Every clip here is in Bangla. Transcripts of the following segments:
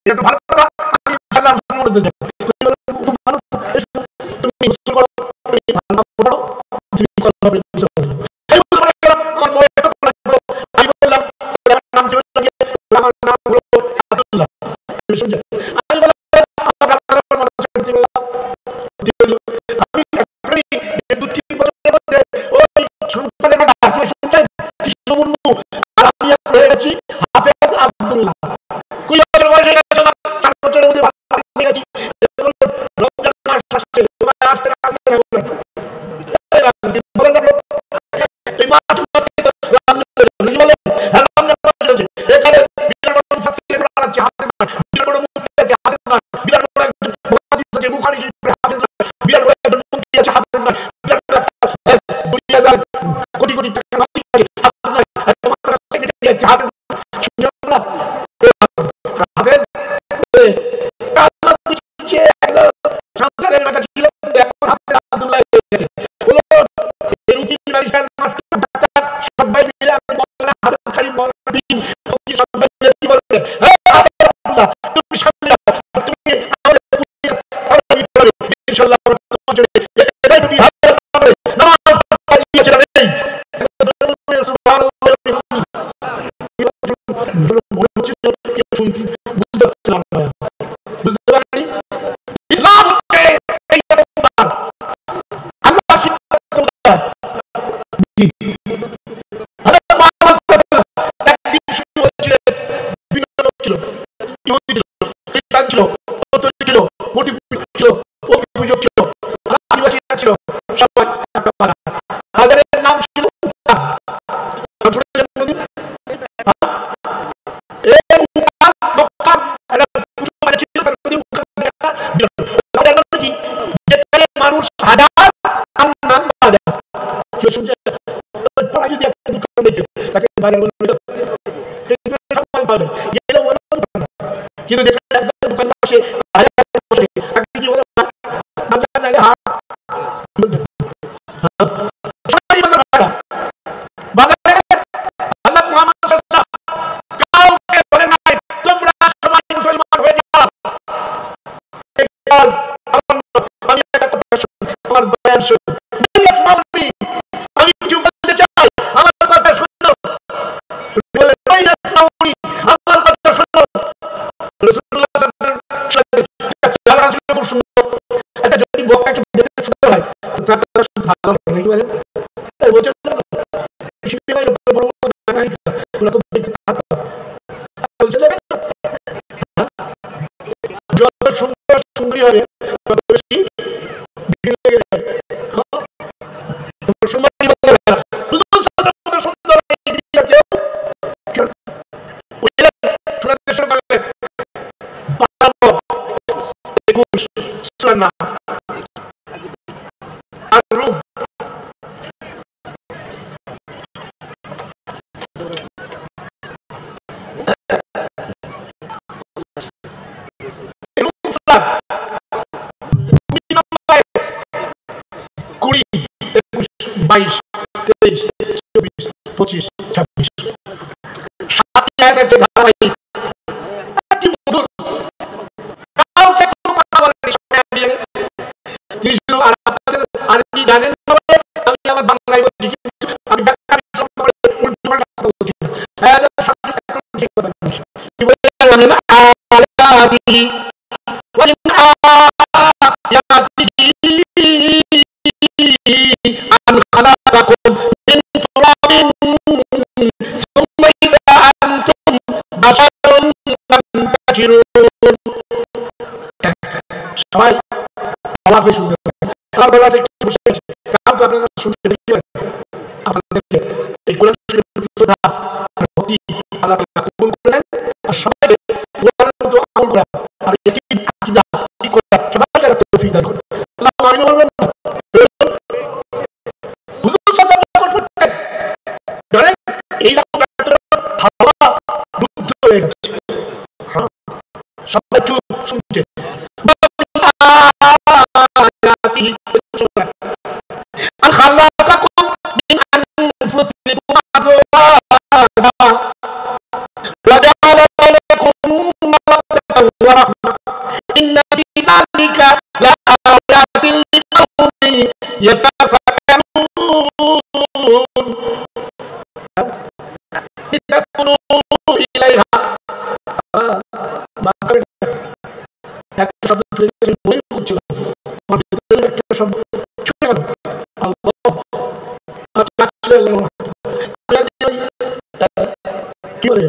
এটা তো ভালো কথা, আমি ইনশাআল্লাহ মনে যাব। তুমি ভালো, তুমি গোসল করো, তুমি ভালো পড়ো, তুমি কথা বলে আমার বড় একটা আমি বললাম আমার নাম জোর লাগে, আমার নাম হলো আব্দুল্লাহ। আমি বললাম আমার আপনার মানুষ আমি দু তিন বছরের মধ্যে ওই সন্তানের সন্তান কৃষ্ণমুর্মু আর আমি হয়ে গেছি হাফেজ আব্দুল্লাহ। 20 বছর বয়স হয়ে গেছে, 4 বছরের মধ্যে হয়ে গেছি। রমজান মাস আসছে, তোমার আসতে কোটি কোটি টাকা কিন্তু দোকান বসে সবাই আলাপে শুনতে পারে। আমার বলা একটু বসে আছে, কারণ আপনারা শুনতে পারেন আপনাদেরকে এই কোরআন শরীফের শ্রদ্ধা আর ভক্তি আল্লাহ কবুল করেন, আর সবাইকে কোরআনের মতো আমল করা আর ইয়াকিন আকীদা ঠিক করা সবাইকে তৌফিক দান করুন। আল্লাহ আমিন বলবেন না? হুজুর সাল্লাল্লাহু আলাইহি ওয়াসাল্লাম জানেন এই হাওয়া রুদ্ধ হয়ে গেছে। হ্যাঁ, সবাই চুপ শুনতে ورحمة إن في ذلك لآيات لقوم يتفكرون لتسكنوا إليها একটা শব্দ বই করছিল আমার ভিতরে একটা শব্দ ছুটে গেল কি বলে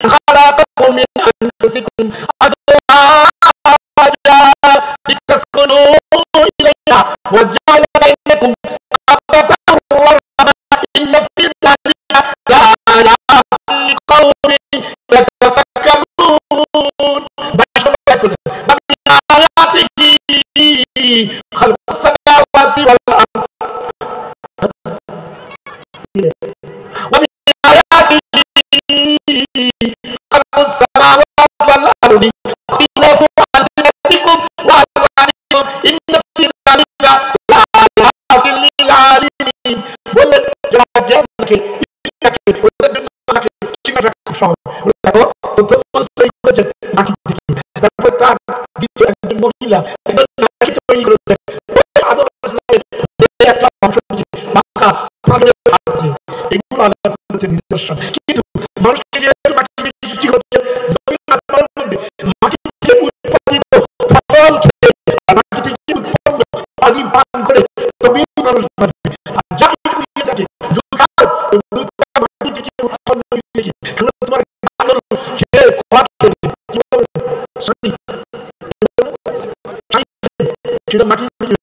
خلقكم من أنفسكم أزواجا لتسكنوا إليها وجعل بينكم مودة ورحمة إن في ذلك لآيات لقوم يتفكرون ومن آياته خلق السماوات والأرض ومن آياته خلق السماوات والأرض واختلاف ألسنتكم وألوانكم إن في ذلك لآيات للعالمين বলে যারা জ্ঞানকে ইচ্ছাকে ওদের জন্য আমাকে শিক্ষা রাখা সহজ দেখো প্রথম তৈরি করেছে মাটি থেকে তারপর তার দ্বিতীয় একজন মহিলা একজন নারী তৈরি করেছে আদম ইসলামের একটা অংশ মাথা এগুলো আল্লাহ করেছে নিদর্শন কিন্তু মানুষকে যেহেতু মাটি থেকে সৃষ্টি করছে জমিন আসমানের মধ্যে মাটি থেকে উৎপাদিত ফসল খেয়ে মাটি থেকে উৎপন্ন পানি পান করে তবেই মানুষ বাঁচবে আর যা কিছু নিয়ে থাকে মাটি থেকে উৎপন্ন হয়েছে কেন তোমার পাগল সে খোয়া খেয়েছে কি বলে সেটা মাটি থেকে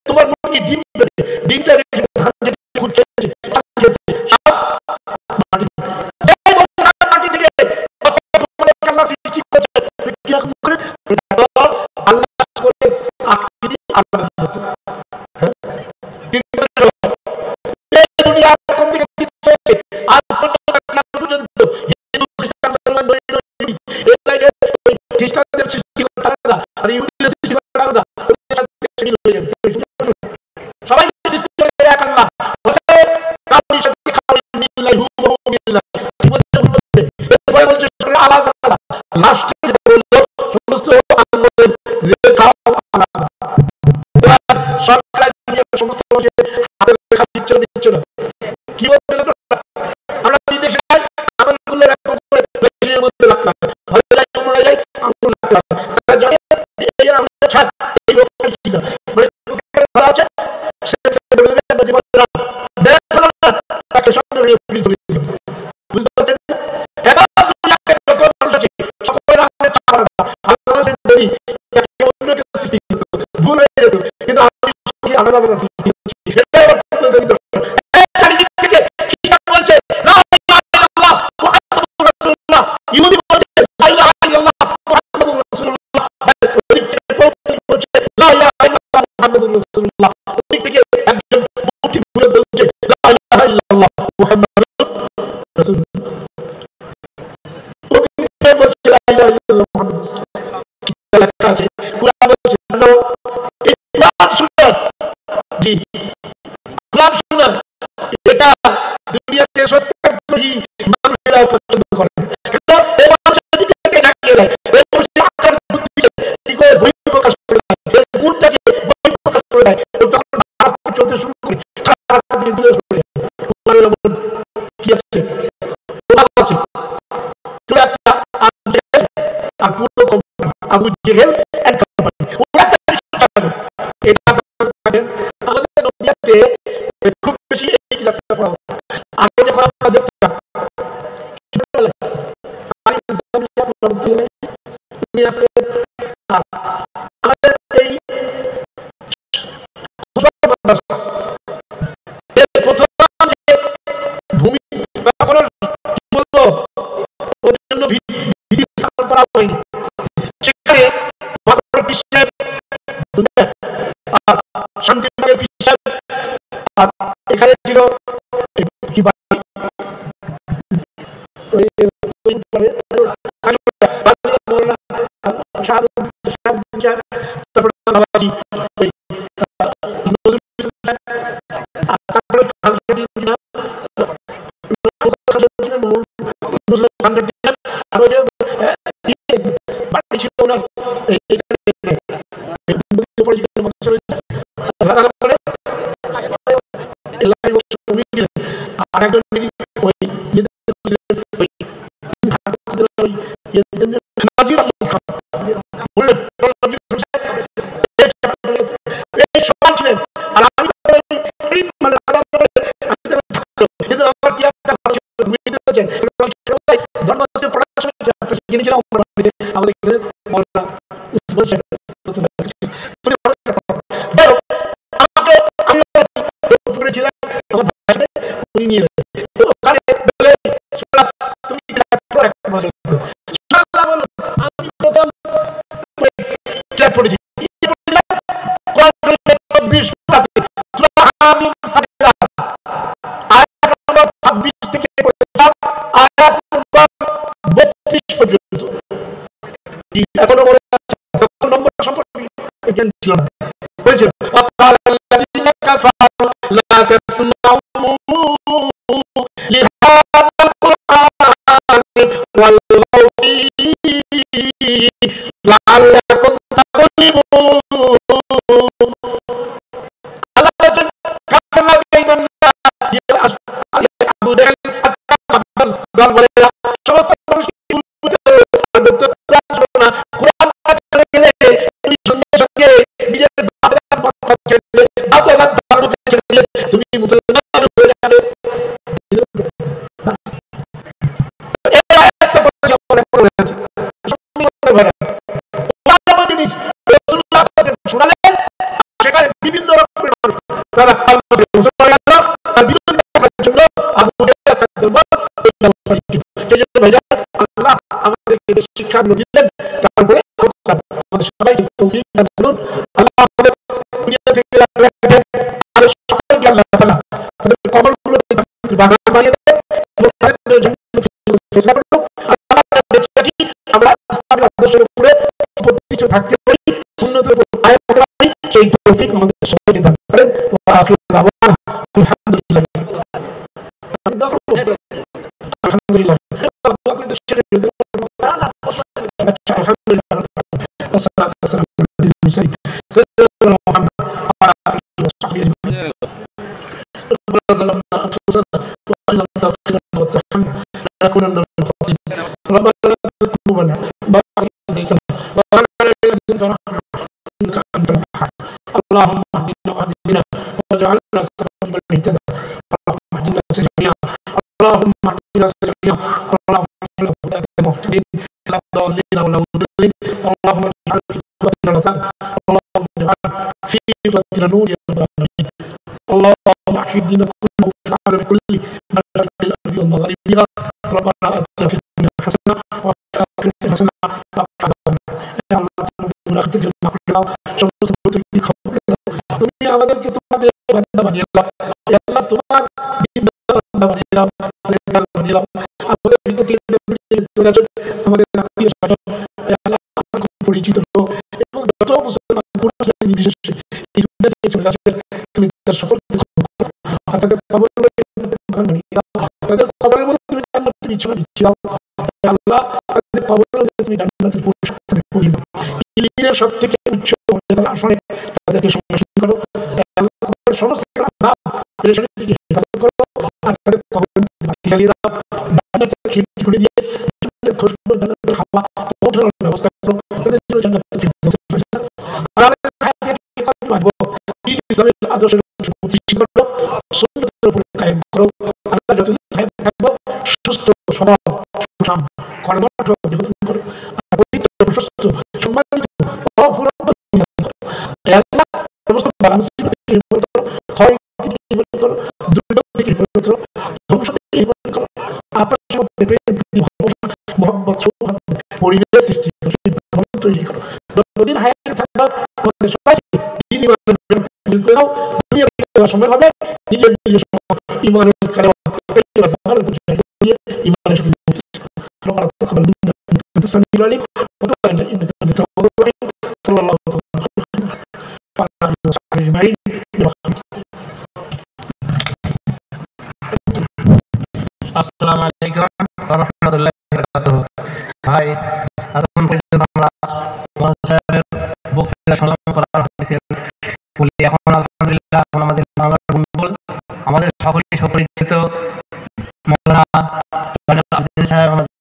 তোমার মুরগি ডিম দেবে ডিমটা মাটি থেকে সৃষ্টি করছে কিরকম করে আল্লাহ আকৃতি আল্লাহ খ্রিস্টানদের সৃষ্টি আলাদা আর ইহুদিদের সৃষ্টি আলাদা সবাই সৃষ্টি করে এক আল্লাহ কাউরির সাথে কাউরি মিল্লাহ হুবহুবিল্লাহ কি বলতে এরপরে বলছে আলাদা আলাদা লাস্টে বললো সমস্ত আল্লাহর রেখা আলাদা সরকার সমস্ত হাতের রেখা দিচ্ছে না কি বলতে আমরা বিদেশে যাই আমলগুলো এরকম করে বেশির মধ্যে রাখতে হবে ভালো যাই তোমরা যাই আঙ্গুল রাখতে হবে তারা জানে এই আমরা ছাড় এই লোকটা কি না মানে ধরা আছে সে বলবে যদি বলরা দেখো না তাকে সামনে নিয়ে পুলিশ ধরে দিবে বুঝতে পারছেন এবার দুনিয়াতে যত মানুষ আছে সকলের আমাদের ছাড়া আল্লাহ যদি একে অন্যকে সৃষ্টি করত ভুল হয়ে যেত কিন্তু আমি কি আলাদা আলাদা সৃষ্টি সেটা করতে দেরি চারিদিক থেকে কি বলছে লা ইলাহা ইল্লাল্লাহ মুহাম্মাদুর রাসূলুল্লাহ ইহুদি বলছে লা ইলাহা ইল্লাল্লাহ মুহাম্মাদুর রাসূলুল্লাহ ওদিক থেকে বলছে লা ইলাহা ইল্লাল্লাহ মুহাম্মাদুর রাসূলুল্লাহ ওদিক থেকে একজন মুফতি বলে বলছে লা ইলাহা ইল্লাল্লাহ মুহাম্মাদুর রাসূলুল্লাহ ওদিক থেকে বলছে লা ইলাহা ইল্লাল্লাহ মুহাম্মাদুর রাসূলুল্লাহ কি লেখা আছে কুরআন বলছে নো ইমান সুন্নাত জি কুরআন সুন্নাত এটা দুনিয়াতে সত্যি মানুষেরা পছন্দ করে কিন্তু এই মানুষের দিকে তাকিয়ে দেয় এই মানুষের আকার বুদ্ধিকে কি করে বই প্রকাশ করে দেয় এই গুণটাকে বই প্রকাশ করে দেয় তখন রাস্তা চলতে শুরু করে রাস্তা থেকে দূরে সরে কি আছে আছে চলে একটা আর পুরো company Abu Jahl and company ওরা এটা আমাদের নদিয়াতে খুব বেশি নিয়ে আসবে। আর আমাদের এই প্রথম যে ভূমি কি বলবো ওর জন্য ভিত্তি স্থাপন করা হয়নি, সেখানে শান্তিবাগের পিসাব আর এখানে ছিল কি এখনো মনে নম্বর সম্পর্কে জ্ঞান ছিল না। শিক্ষা দিলেন, তারপরে আমাদের সবাইকে তৌফিক দান করুন। আল্লাহ আমাদের দুনিয়া থেকে আর সকলকে আল্লাহ তাআলা তাদের কবরগুলোকে বাগান বানিয়ে দেন এবং তাদের জান্নাতুল ফেরদাউস করুন। আমরা ইসলামের আদর্শের উপরে প্রতিষ্ঠিত থাকতে পারি, সুন্নতের উপর কায়েম থাকতে পারি, সেই তৌফিক আমাদের সবাইকে দান করেন। ওয়া আখিরু দাওয়ানা আলহামদুলিল্লাহ। আলহামদুলিল্লাহ। والصلاة والسلام على المرسلين سيدنا محمد وعلى آله وصحبه أجمعين. ربنا ظلمنا أنفسنا وإن لم تغفر لنا وترحمنا لنكونن من الخاسرين. ربنا لا تزغ قلوبنا بعد إذ هديتنا وهب لنا من لدنك رحمة إنك أنت الوهاب. اللهم اهدنا واهدنا واجعلنا سببا لمن اهتدى. اللهم اهدنا جميعا، اللهم اهدنا جميعا، اللهم اجعلنا هداة مهتدين لا ضالين ولا مضلين. اللهم اجعل في قلوبنا نثار، اللهم اجعل في قلوبنا نور يا رب العالمين. اللهم احيي الدين كله في العالم كله مشارق الارض ومغاربها. ربنا اتنا في الدنيا حسنه وفي الاخره حسنه وقنا عذاب النار. يا الله تنزل اختك المغفره شر سبوتك بخبرك তুমি আমাদেরকে তোমাদের বান্দা বানিয়ে দাও। ইয়া আল্লাহ তোমার দিন বান্দা বানিয়ে দাও, ফেরেশতা বানিয়ে দাও। আমাদের বিপদে চলে আসে আমাদের আত্মীয় স্বজন আল্লাহ পরিচিত লোক এবং যত মুসলমান পুরুষ নির্বিশেষে এই দুনিয়া থেকে চলে আসে তুমি তার সকলকে তাদের কবরের মধ্যে তুমি জান্নাতের বিছানা বিছিয়ে দাও। আল্লাহ তাদের কবরের মধ্যে তুমি জান্নাতের পুরস্কার করিয়ে দাও। ইলমের সবথেকে উচ্চ মর্যাদার আসনে তাদেরকে সম্মানিত করো। আল্লাহ সমস্ত আযাব পেরেশানি থেকে হেফাজত করো আর তাদের কবরের মধ্যে বাতি জ্বালিয়ে দাও। জান্নাতের খিড়কি খুলে দিয়ে জান্নাতের খুশবু জান্নাতের হাওয়া পৌঁছানোর ব্যবস্থা করো। তাদের জন্য জান্নাতের ফিরদৌস ফেরেশতা আর আমাদের হায়াতে কত মাগো দিন ইসলামের আদর্শের প্রতিষ্ঠিত করো, সুন্নতের উপর কায়েম করো। আল্লাহ যতদিন হায়াত থাকবো সুস্থ সবল সুঠাম কর্মঠ জীবন করো আর পবিত্র সুস্থ মহব্বত পরিবেশ সৃষ্টি তৈরি করো। যতদিন হায়াতে থাকবা আমাদের সবাইকে সময় হবে নিজের ইমানের আসসালামু আলাইকুম ওয়া রাহমাতুল্লাহি ওয়া বারাকাতুহু। ভাই এতক্ষণ পর্যন্ত আমরা মাওলানা সাহেবের বক্তৃতা শুনলাম, কোরআন হাদিসের বলি। এখন আলহামদুলিল্লাহ আমাদের বাংলার বন্ধুল আমাদের সকলেই সুপরিচিত মাওলানা সাহেব